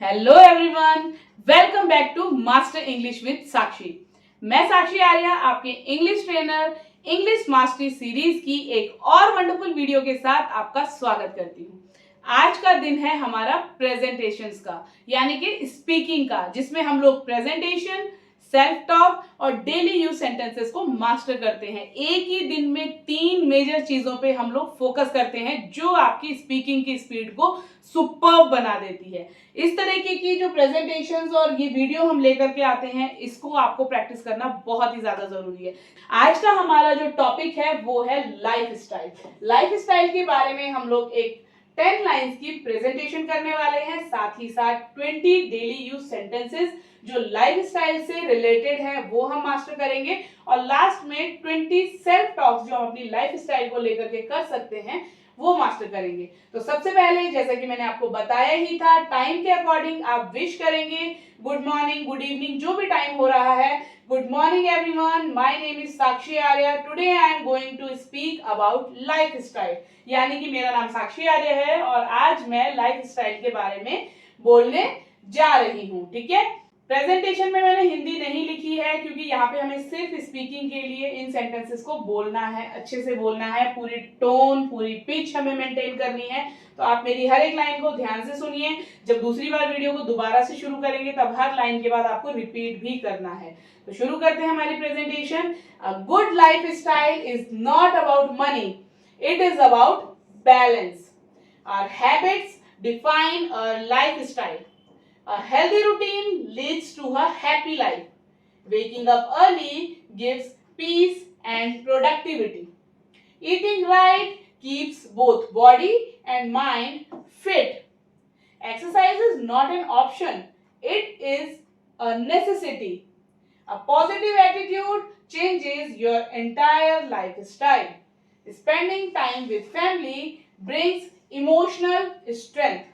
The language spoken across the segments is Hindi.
Hello everyone, welcome back to master English with Sakshi. मैं साक्षी आर्या, आपके English trainer, English mastery series की एक और वंडरफुल वीडियो के साथ आपका स्वागत करती हूँ। आज का दिन है हमारा प्रेजेंटेशंस का, यानी कि स्पीकिंग का, जिसमें हम लोग प्रेजेंटेशन, सेल्फ टॉक और डेली यूज सेंटेंसेस को मास्टर करते हैं। एक ही दिन में 3 मेजर चीजों पे हम लोग फोकस करते हैं, जो आपकी स्पीकिंग की स्पीड को सुपर्ब बना देती है। इस तरीके की जो प्रेजेंटेशंस और ये वीडियो हम लेकर के आते हैं, इसको आपको प्रैक्टिस करना बहुत ही ज्यादा जरूरी है। आज का हमारा जो टॉपिक है वो है लाइफ स्टाइल। लाइफ स्टाइल के बारे में हम लोग एक 10 लाइंस की प्रेजेंटेशन करने वाले हैं, साथ ही साथ 20 डेली यूज सेंटेंसेस जो लाइफ स्टाइल से रिलेटेड है वो हम मास्टर करेंगे, और लास्ट में 20 सेल्फ टॉक्स जो हम अपनी लाइफ स्टाइल को लेकर के कर सकते हैं वो मास्टर करेंगे। तो सबसे पहले, जैसा कि मैंने आपको बताया ही था, टाइम के अकॉर्डिंग आप विश करेंगे। गुड मॉर्निंग, गुड इवनिंग, जो भी टाइम हो रहा है। Good morning everyone, my name is Sakshi Arya. Today I am going to speak about life style, यानी कि मेरा नाम साक्षी आर्या है और आज मैं लाइफ स्टाइल के बारे में बोलने जा रही हूँ। ठीक है, प्रेजेंटेशन में मैंने हिंदी नहीं लिखी है, क्योंकि यहाँ पे हमें सिर्फ स्पीकिंग के लिए इन सेंटेंसेस को बोलना है, अच्छे से बोलना है, पूरी टोन, पूरी पिच हमें मेंटेन करनी है। तो आप मेरी हर एक लाइन को ध्यान से सुनिए। जब दूसरी बार वीडियो को दोबारा से शुरू करेंगे, तब हर लाइन के बाद आपको रिपीट भी करना है। तो शुरू करते हैं हमारी presentation. A good life style is not about money, it is about balance. Our habits define our life style. A healthy routine leads to a happy life. Waking up early gives peace and productivity. Eating right keeps both body and mind fit. Exercise is not an option, it is a necessity. A positive attitude changes your entire lifestyle. Spending time with family brings emotional strength.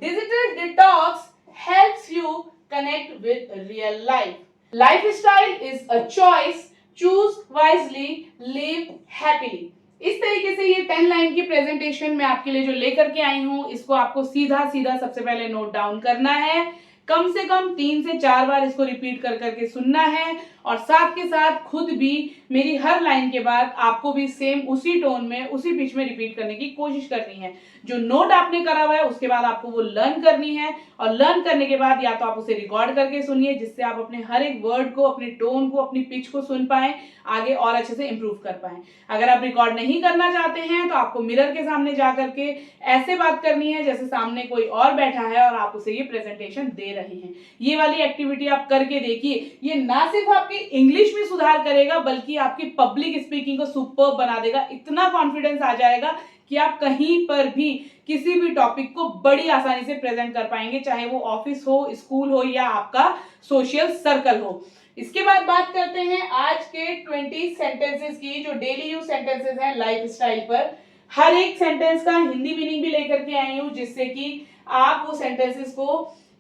Digital detox helps you connect with real life. Lifestyle is a choice. Choose wisely, live happily. इस तरीके से ये 10 लाइन की प्रेजेंटेशन मैं आपके लिए जो लेकर के आई हूँ, इसको आपको सीधा सीधा सबसे पहले नोट डाउन करना है। कम से कम 3 से 4 बार इसको रिपीट कर करके सुनना है, और साथ के साथ खुद भी मेरी हर लाइन के बाद आपको भी सेम उसी टोन में, उसी पिच में रिपीट करने की कोशिश करनी है। जो नोट आपने करा हुआ है उसके बाद आपको वो लर्न करनी है, और लर्न करने के बाद या तो आप उसे रिकॉर्ड करके सुनिए, जिससे आप अपने हर एक वर्ड को, अपनी टोन को, अपनी पिच को सुन पाएं, आगे और अच्छे से इंप्रूव कर पाएं। अगर आप रिकॉर्ड नहीं करना चाहते हैं तो आपको मिरर के सामने जा करके ऐसे बात करनी है जैसे सामने कोई और बैठा है और आप उसे ये प्रेजेंटेशन दे रहे हैं। ये वाली एक्टिविटी आप करके देखिए। ये ना सिर्फ आपकी इंग्लिश में सुधार करेगा, बल्कि आपकी पब्लिक स्पीकिंग को सुपर्ब बना देगा। इतना कॉन्फिडेंस आ जाएगा कि आप कहीं पर भी किसी भी टॉपिक को बड़ी आसानी से प्रेजेंट कर पाएंगे, चाहे वो ऑफिस हो, स्कूल हो या आपका सोशल सर्कल हो। इसके बाद बात करते हैं आज के 20 सेंटेंसेस की, जो डेली यूज सेंटेंसेस हैं लाइफ स्टाइल पर। हर एक सेंटेंस का हिंदी मीनिंग भी लेकर के आई हूँ, जिससे कि आप वो सेंटेंसेस को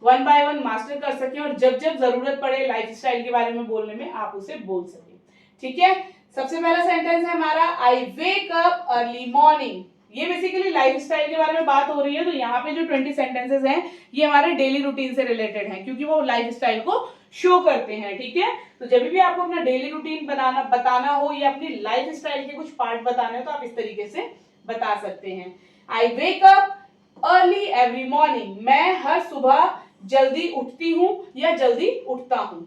1 बाय 1 मास्टर कर सकें, और जब जब जरूरत पड़े लाइफ स्टाइल के बारे में बोलने में, आप उसे बोल सकें। ठीक है, सबसे पहला सेंटेंस है हमारा, आई वेक अप अर्ली मॉर्निंग। ये बेसिकली लाइफ स्टाइल के बारे में बात हो रही है। तो यहाँ पे जो 20 सेंटेंसेस हैं, ये हमारे डेली रूटीन से रिलेटेड हैं, क्योंकि वो लाइफ स्टाइल को शो करते हैं। ठीक है, तो जब भी आपको अपना डेली रूटीन बताना हो या अपनी लाइफ स्टाइल के कुछ पार्ट बताने हो, तो आप इस तरीके से बता सकते हैं। I wake up early every morning. मैं हर सुबह जल्दी उठती हूँ या जल्दी उठता हूँ।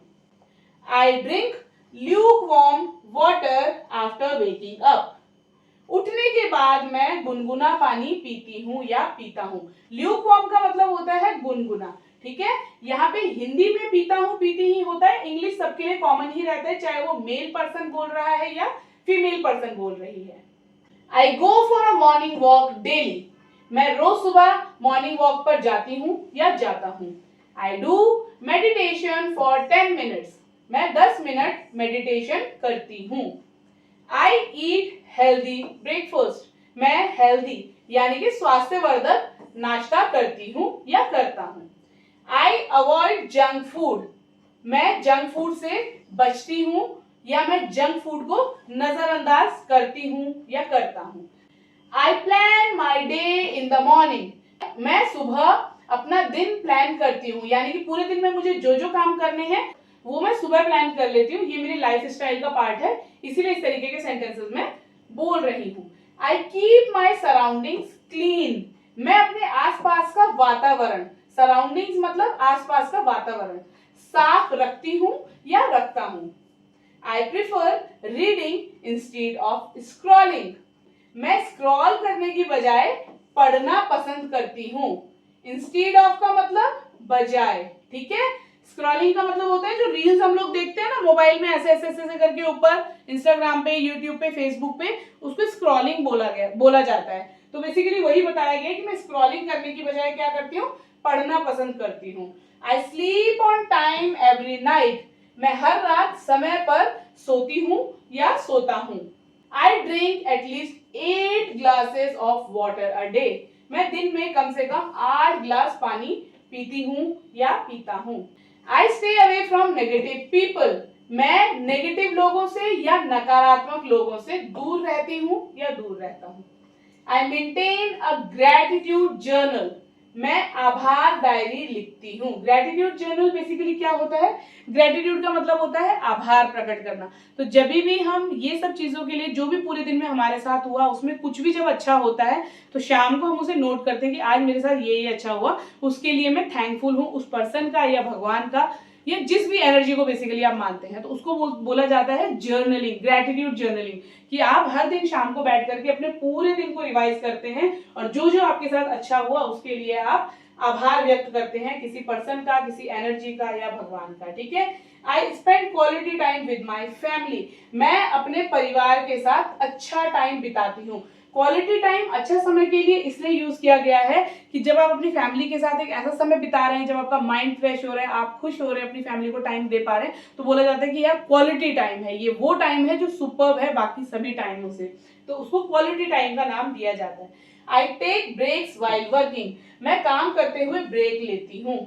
I drink lukewarm water after waking up. उठने के बाद मैं गुनगुना पानी पीती हूँ या पीता हूँ। ल्यूकवार्म का मतलब होता है गुनगुना। ठीक है, यहाँ पे हिंदी में पीता हूँ, पीती ही होता है। इंग्लिश सबके लिए कॉमन ही रहता है, चाहे वो मेल पर्सन बोल रहा है या फीमेल पर्सन बोल रही है। I go for a morning walk daily. मैं रोज सुबह मॉर्निंग वॉक पर जाती हूँ या जाता हूँ। I do meditation for 10 minutes. मैं 10 मिनट मेडिटेशन करती हूँ। आई ईट हेल्दी ब्रेकफास्ट। मैं हेल्दी यानी कि स्वास्थ्यवर्धक नाश्ता करती हूँ या करता हूँ। I avoid junk food. मैं जंक फूड से बचती हूँ या मैं जंक फूड को नजरअंदाज करती हूँ या करता हूँ। I plan my day in the morning. मैं सुबह अपना दिन प्लान करती हूँ, यानी कि पूरे दिन में मुझे जो जो काम करने हैं वो मैं सुबह प्लान कर लेती हूँ। ये मेरी लाइफ स्टाइल का पार्ट है, इसीलिए इस तरीके के सेंटेंसेस में बोल रही हूँ। I keep my surroundings clean, मैं अपने आसपास का वातावरण, सराउंडिंग्स मतलब आसपास का वातावरण, साफ रखती हूँ या रखता हूँ। I prefer reading instead of scrolling, मैं स्क्रॉल करने की बजाय पढ़ना पसंद करती हूँ। इंस्टेड ऑफ का मतलब बजाय, ठीक है। स्क्रॉलिंग का मतलब होता है जो रील्स हम लोग देखते हैं ना मोबाइल में, ऐसे ऐसे ऐसे करके ऊपर, इंस्टाग्राम पे, यूट्यूब पे, फेसबुक पे, उसको स्क्रॉलिंग बोला जाता है। तो बेसिकली वही बताया गया कि मैं स्क्रॉलिंग करने की बजाय क्या करती हूँ, पढ़ना पसंद करती हूँ। I sleep on time every night, मैं हर रात समय पर सोती हूँ या सोता हूँ। I drink at least 8 glasses of water a day, मैं दिन में कम से कम 8 ग्लास पानी पीती हूँ या पीता हूँ। I stay away from negative people, मैं नेगेटिव लोगों से या नकारात्मक लोगों से दूर रहती हूँ या दूर रहता हूँ। I maintain a gratitude journal, मैं आभार डायरी लिखती हूँ। ग्रेटिट्यूड जर्नल बेसिकली क्या होता है, ग्रेटिट्यूड का मतलब होता है आभार प्रकट करना। तो जब भी हम ये सब चीजों के लिए, जो भी पूरे दिन में हमारे साथ हुआ उसमें कुछ भी जब अच्छा होता है तो शाम को हम उसे नोट करते हैं कि आज मेरे साथ ये अच्छा हुआ, उसके लिए मैं थैंकफुल हूँ, उस पर्सन का या भगवान का या जिस भी एनर्जी को बेसिकली आप मानते हैं। तो उसको बोला जाता है जर्नलिंग, ग्रेटिट्यूड जर्नलिंग, कि आप हर दिन शाम को बैठ करके अपने पूरे दिन को रिवाइज करते हैं और जो जो आपके साथ अच्छा हुआ उसके लिए आप आभार व्यक्त करते हैं, किसी पर्सन का, किसी एनर्जी का या भगवान का, ठीक है। I spend quality time with my family, मैं अपने परिवार के साथ अच्छा टाइम बिताती हूँ। क्वालिटी टाइम अच्छा समय के लिए इसलिए यूज किया गया है कि जब आप अपनी फैमिली के साथ एक ऐसा समय बिता रहे हैं जब आपका माइंड फ्रेश हो रहा है, आप खुश हो रहे हैं, अपनी फैमिली को टाइम दे पा रहे हैं, तो बोला जाता है कि यार क्वालिटी टाइम है, ये वो टाइम है जो सुपर्ब है बाकी सभी टाइमों से, तो उसको क्वालिटी टाइम का नाम दिया जाता है। I take breaks while working, मैं काम करते हुए ब्रेक लेती हूँ।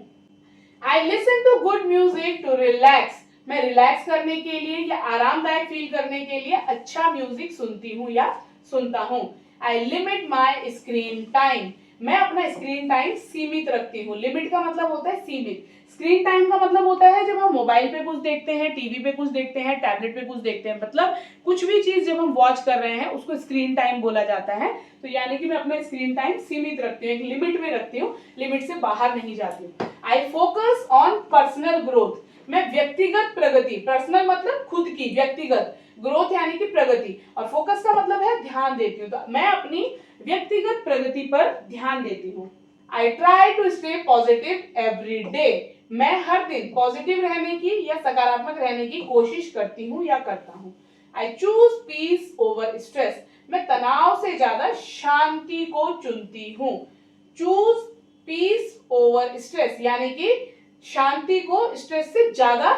I listen to good music to relax, मैं रिलैक्स करने के लिए या आरामदायक फील करने के लिए अच्छा म्यूजिक सुनती हूँ या सुनता हूँ। आई लिमिट माई स्क्रीन टाइम, मैं अपना स्क्रीन टाइम सीमित रखती हूँ। लिमिट का मतलब होता है सीमित, स्क्रीन टाइम का मतलब होता है जब हम मोबाइल पे कुछ देखते हैं, टीवी पे कुछ देखते हैं, टैबलेट पे कुछ देखते हैं, मतलब कुछ भी चीज जब हम वॉच कर रहे हैं उसको स्क्रीन टाइम बोला जाता है। तो यानी कि मैं अपना स्क्रीन टाइम सीमित रखती हूँ, एक लिमिट में रखती हूँ, लिमिट से बाहर नहीं जाती हूँ। I focus on personal growth, मैं व्यक्तिगत प्रगति, पर्सनल मतलब खुद की, व्यक्तिगत, ग्रोथ यानी कि प्रगति, और फोकस का मतलब है ध्यान देती हूँ, तो मैं अपनी व्यक्तिगत प्रगति पर ध्यान देती हूँ। I try to stay positive every day, मैं हर दिन पॉजिटिव रहने की या सकारात्मक रहने की कोशिश करती हूँ या करता हूँ। I choose peace over stress, मैं तनाव से ज्यादा शांति को चुनती हूँ। चूज पीस ओवर स्ट्रेस यानी कि शांति को स्ट्रेस से ज्यादा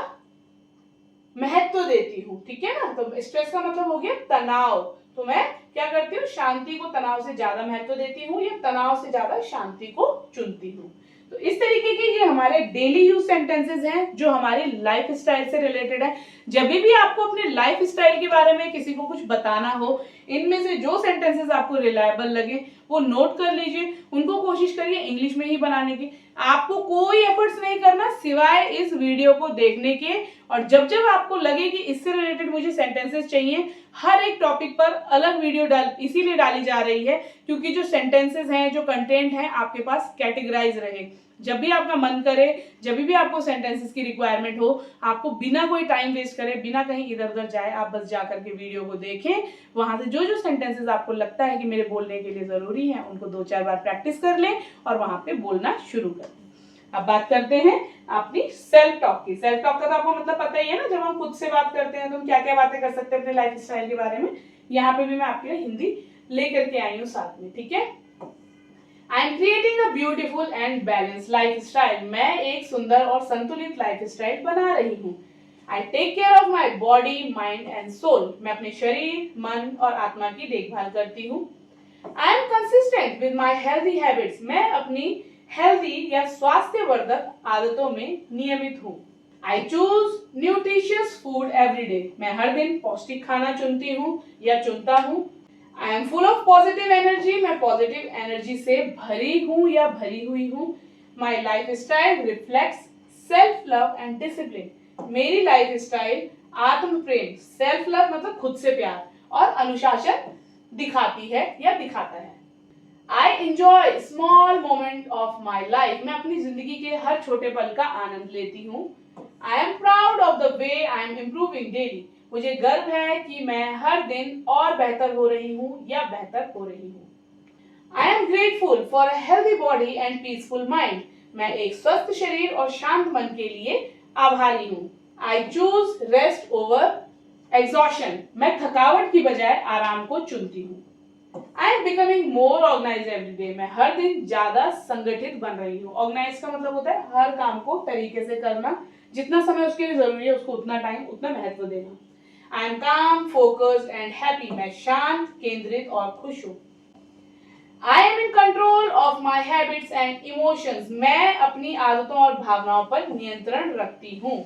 महत्व देती हूँ, ठीक है ना। तो स्ट्रेस का मतलब हो गया तनाव, तो मैं क्या करती हूँ, शांति को तनाव से ज्यादा महत्व देती हूँ या तनाव से ज्यादा शांति को चुनती हूँ। तो इस तरीके के ये हमारे डेली यूज सेंटेंसेस हैं जो हमारी लाइफ स्टाइल से रिलेटेड है। जब भी आपको अपने लाइफ स्टाइल के बारे में किसी को कुछ बताना हो, इनमें से जो सेंटेंसेस आपको रिलायबल लगे वो नोट कर लीजिए, उनको कोशिश करिए इंग्लिश में ही बनाने की। आपको कोई एफर्ट्स नहीं करना सिवाय इस वीडियो को देखने के, और जब जब आपको लगे कि इससे रिलेटेड मुझे सेंटेंसेस चाहिए, हर एक टॉपिक पर अलग वीडियो इसीलिए डाली जा रही है क्योंकि जो सेंटेंसेस हैं, जो कंटेंट है आपके पास कैटेगराइज रहे। जब भी आपका मन करे, जब भी आपको सेंटेंसेस की रिक्वायरमेंट हो, आपको बिना कोई टाइम वेस्ट करे, बिना कहीं इधर उधर जाए, आप बस जाकर के वीडियो को देखें, वहां से जो जो सेंटेंसेस आपको लगता है कि मेरे बोलने के लिए जरूरी है उनको 2-4 बार प्रैक्टिस कर लें और वहां पे बोलना शुरू कर दें। अब बात करते हैं अपनी सेल्फ टॉक की। सेल्फ टॉक का तो आपको मतलब पता ही है ना, जब हम खुद से बात करते हैं तो हम क्या क्या बातें कर सकते हैं अपने लाइफ स्टाइल के बारे में। यहाँ पे भी मैं आपके लिए हिंदी लेकर के आई हूँ साथ में, ठीक है। I am creating a beautiful and balance life style, मैं एक सुंदर और संतुलित लाइफ स्टाइल बना रही हूँ। I take care of my body mind and soul, मैं अपने शरीर, मन और आत्मा की देखभाल करती हूँ। I M consistent with my healthy habits, मैं अपनी हेल्थी या स्वास्थ्यवर्धक आदतों में नियमित हूँ। I choose nutritious food every day, मैं हर दिन पौष्टिक खाना चुनती हूँ या चुनता हूँ। I M full of positive energy, मैं पॉजिटिव एनर्जी से भरी हूँ या भरी हुई हूँ। My life style reflects self love and discipline. मेरी लाइफ स्टाइल आत्म प्रेम, सेल्फ लव मतलब खुद से प्यार, और अनुशासन दिखाती है या दिखाता है। I enjoy small moment of my life. मैं अपनी जिंदगी के हर छोटे पल का आनंद लेती हूँ। I am proud of the way I am improving daily. मुझे गर्व है कि मैं हर दिन और बेहतर हो रही हूँ या बेहतर हो रही हूँ। I am grateful for a healthy body and peaceful mind. मैं एक स्वस्थ शरीर और शांत मन के लिए आभारी हूँ। I choose rest over exhaustion. मैं थकावट की बजाय आराम को चुनती हूँ। I am becoming more organise every day. मैं हर दिन ज्यादा संगठित बन रही हूँ। ऑर्गेनाइज का मतलब होता है हर काम को तरीके से करना, जितना समय उसके लिए जरूरी है उसको उतना टाइम उतना महत्व देना। आई एम काम, फोकस्ड एंड हैप्पी। मैं शांत, केंद्रित और खुश हूँ। I M in control of my habits and emotions. मैं अपनी आदतों और भावनाओं पर नियंत्रण रखती हूँ।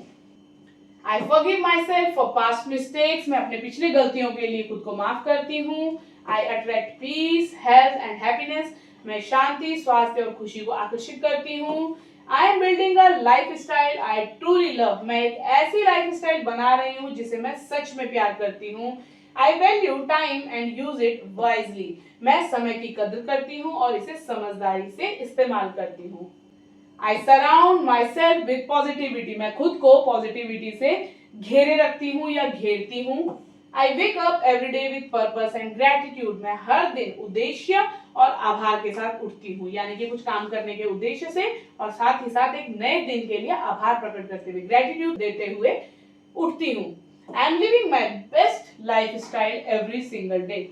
I forgive my self for past mistakes. मैं अपने पिछले गलतियों के लिए खुद को माफ करती हूँ। I attract peace, health and happiness. मैं शांति, स्वास्थ्य और खुशी को आकर्षित करती हूँ। I am building a lifestyle I truly love. मैं एक ऐसी लाइफ स्टाइल बना रही हूँ जिसे मैं सच में प्यार करती हूँ। I value time and use it wisely. मैं समय की कदर करती हूँ और इसे समझदारी से इस्तेमाल करती हूँ। I surround myself with positivity. मैं खुद को पॉजिटिविटी से घेरे रखती हूँ या घेरती हूँ। I wake up every day with purpose and gratitude. मैं हर दिन उद्देश्य और आभार के साथ उठती हूँ, यानी कि कुछ काम करने के उद्देश्य से और साथ ही साथ एक नए दिन के लिए आभार प्रकट करते हुए, ग्रेटिट्यूड देते हुए उठती हूँ। I M living my best life style every single day.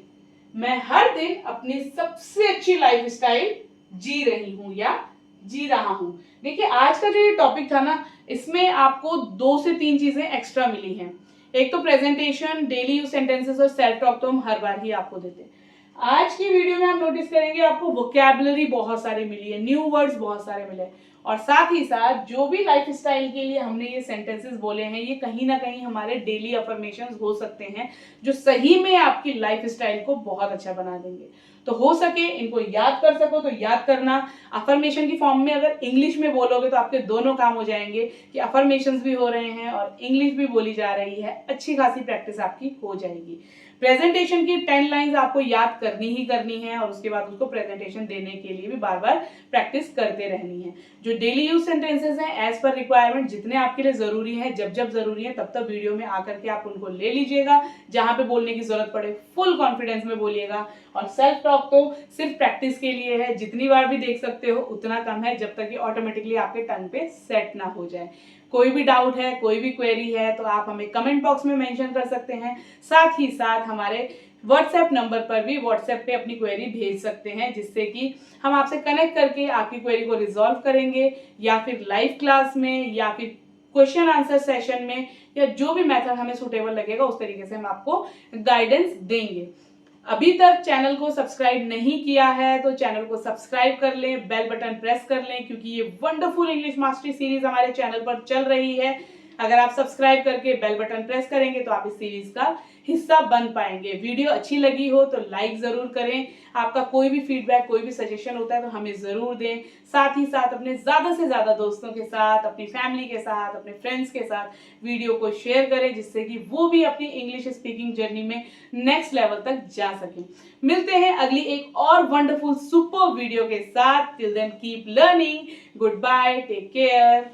मैं हर दिन अपनी सबसे अच्छी लाइफ स्टाइल जी रही हूँ या जी रहा हूँ। देखिए आज का जो ये टॉपिक था ना, इसमें आपको 2 से 3 चीजें एक्स्ट्रा मिली हैं। एक तो प्रेजेंटेशन, डेली यूज सेंटेंसेस और सेल्फ टॉक तो हम हर बार ही आपको देते हैं। आज की वीडियो में हम नोटिस करेंगे आपको वोकैबुलरी बहुत सारी मिली है, न्यू वर्ड्स बहुत सारे मिले, और साथ ही साथ जो भी लाइफ स्टाइल के लिए हमने ये सेंटेंसेस बोले हैं ये कहीं ना कहीं हमारे डेली अफर्मेशंस हो सकते हैं जो सही में आपकी लाइफ स्टाइल को बहुत अच्छा बना देंगे। तो हो सके इनको याद कर सको तो याद करना। अफर्मेशन की फॉर्म में अगर इंग्लिश में बोलोगे तो आपके दोनों काम हो जाएंगे कि अफर्मेशंस भी हो रहे हैं और इंग्लिश भी बोली जा रही है, अच्छी खासी प्रैक्टिस आपकी हो जाएगी। प्रेजेंटेशन की 10 लाइंस आपको याद करनी ही करनी है और उसके बाद उसको प्रेजेंटेशन देने के लिए भी बार बार प्रैक्टिस करते रहनी है। जो डेली यूज सेंटेंसेस हैं एज पर रिक्वायरमेंट जितने आपके लिए जरूरी है, जब जब जरूरी है तब तब वीडियो में आकर के आप उनको ले लीजिएगा। जहां पे बोलने की जरूरत पड़े फुल कॉन्फिडेंस में बोलिएगा। और सेल्फ टॉक तो सिर्फ प्रैक्टिस के लिए है, जितनी बार भी देख सकते हो उतना कम है, जब तक कि ऑटोमेटिकली आपके टंग पे सेट ना हो जाए। कोई भी डाउट है, कोई भी क्वेरी है तो आप हमें कमेंट बॉक्स में मेंशन कर सकते हैं। साथ ही साथ हमारे व्हाट्सएप नंबर पर भी व्हाट्सएप पे अपनी क्वेरी भेज सकते हैं, जिससे कि हम आपसे कनेक्ट करके आपकी क्वेरी को रिजॉल्व करेंगे, या फिर लाइव क्लास में या फिर क्वेश्चन आंसर सेशन में, या जो भी मेथड हमें सुटेबल लगेगा उस तरीके से हम आपको गाइडेंस देंगे। अभी तक चैनल को सब्सक्राइब नहीं किया है तो चैनल को सब्सक्राइब कर लें, बेल बटन प्रेस कर लें, क्योंकि ये वंडरफुल इंग्लिश मास्टरी सीरीज हमारे चैनल पर चल रही है। अगर आप सब्सक्राइब करके बेल बटन प्रेस करेंगे तो आप इस सीरीज का हिस्सा बन पाएंगे। वीडियो अच्छी लगी हो तो लाइक जरूर करें। आपका कोई भी फीडबैक, कोई भी सजेशन होता है तो हमें जरूर दें। साथ ही साथ अपने ज्यादा से ज्यादा दोस्तों के साथ, अपनी फैमिली के साथ, अपने फ्रेंड्स के साथ वीडियो को शेयर करें, जिससे कि वो भी अपनी इंग्लिश स्पीकिंग जर्नी में नेक्स्ट लेवल तक जा सकें। मिलते हैं अगली एक और वंडरफुल सुपर वीडियो के साथ। Till then keep learning. Goodbye, take care.